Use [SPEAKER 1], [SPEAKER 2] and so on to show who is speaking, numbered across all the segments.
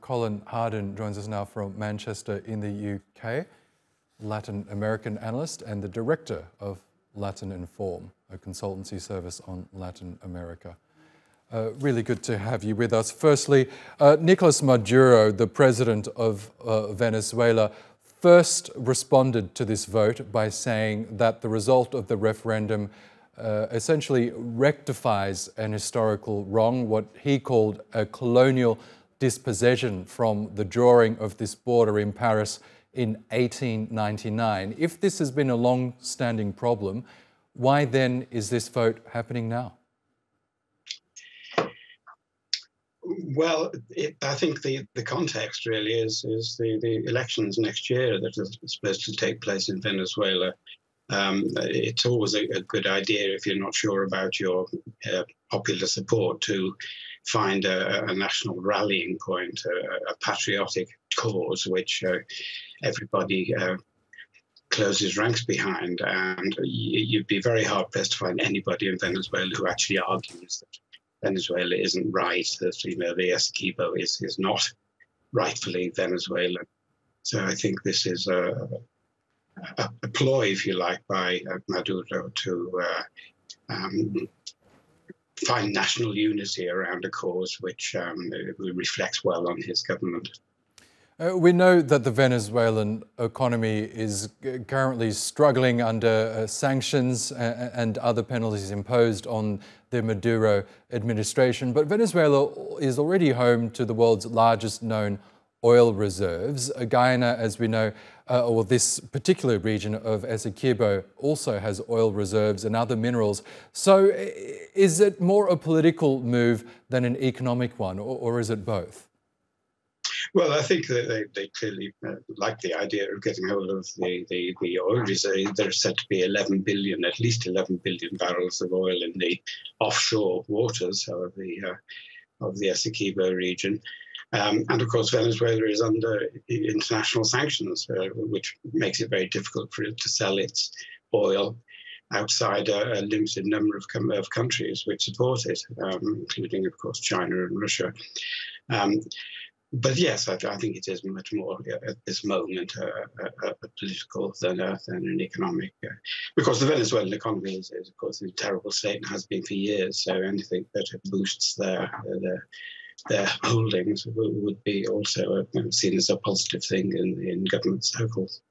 [SPEAKER 1] Colin Harding joins us now from Manchester in the UK, Latin American analyst and the director of Latin Inform, a consultancy service on Latin America. Really good to have you with us. Firstly, Nicolas Maduro, the president of Venezuela, first responded to this vote by saying that the result of the referendum essentially rectifies an historical wrong, what he called a colonial dispossession from the drawing of this border in Paris in 1899. If this has been a long-standing problem, why then is this vote happening now?
[SPEAKER 2] Well, I think the context really is the elections next year that are supposed to take place in Venezuela. It's always a good idea, if you're not sure about your popular support, to find a national rallying point, a patriotic cause which everybody closes ranks behind. And you'd be very hard-pressed to find anybody in Venezuela who actually argues that Venezuela isn't right, that the Essequibo is not rightfully Venezuelan. So I think this is a ploy, if you like, by Maduro to find national unity around a cause which reflects well on his government.
[SPEAKER 1] We know that the Venezuelan economy is currently struggling under sanctions and other penalties imposed on the Maduro administration, but Venezuela is already home to the world's largest known oil reserves. Guyana, as we know, or this particular region of Essequibo also has oil reserves and other minerals. So is it more a political move than an economic one, or is it both?
[SPEAKER 2] Well, I think that they clearly like the idea of getting hold of the oil reserve. There's said to be at least 11 billion barrels of oil in the offshore waters of the Essequibo region. And of course, Venezuela is under international sanctions, which makes it very difficult for it to sell its oil outside a limited number of countries which support it, including, of course, China and Russia. But yes, I think it is much more at this moment a political than an economic, because the Venezuelan economy is of course, in a terrible state and has been for years. So anything that boosts their holdings would be also seen as a positive thing in government circles.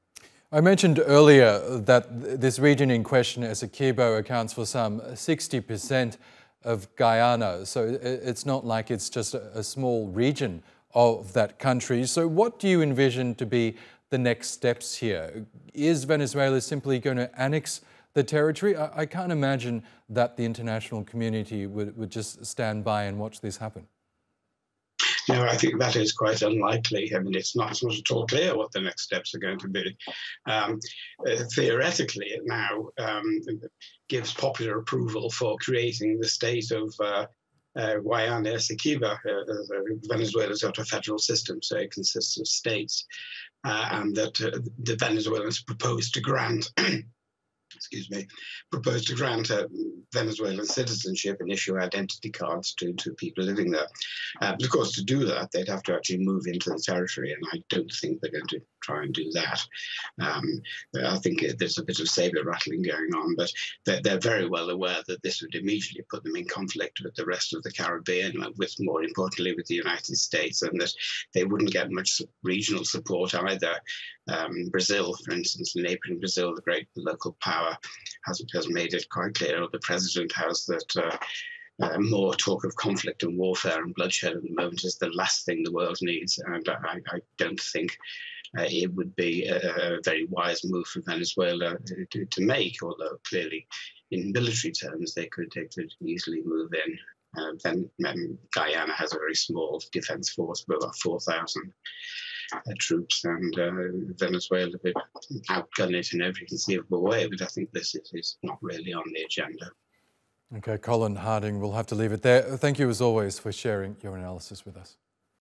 [SPEAKER 1] I mentioned earlier that this region in question, Essequibo, accounts for some 60% of Guyana. So it's not like it's just a small region of that country. So what do you envision to be the next steps here? Is Venezuela simply going to annex the territory? I can't imagine that the international community would just stand by and watch this happen.
[SPEAKER 2] No, I think that is quite unlikely. I mean, it's not at all clear what the next steps are going to be. Theoretically, it now gives popular approval for creating the state of Guyana, Essequibo. Venezuela's got a federal system, so it consists of states, and that the Venezuelans propose to grant Venezuelan citizenship and issue identity cards to people living there. But of course, to do that, they'd have to actually move into the territory, and I don't think they're going to try and do that. I think there's a bit of saber rattling going on, but they're very well aware that this would immediately put them in conflict with the rest of the Caribbean, more importantly with the United States, and that they wouldn't get much regional support either. Brazil, for instance, neighboring Brazil, the great local power, has made it quite clear, or the president has, that more talk of conflict and warfare and bloodshed at the moment is the last thing the world needs. And I don't think it would be a very wise move for Venezuela to make, although clearly in military terms they could easily move in. Then Guyana has a very small defense force of about 4,000 troops, and Venezuela would outgun it in every conceivable way, but I think this is not really on the agenda.
[SPEAKER 1] Okay, Colin Harding, we'll have to leave it there. Thank you as always for sharing your analysis with us.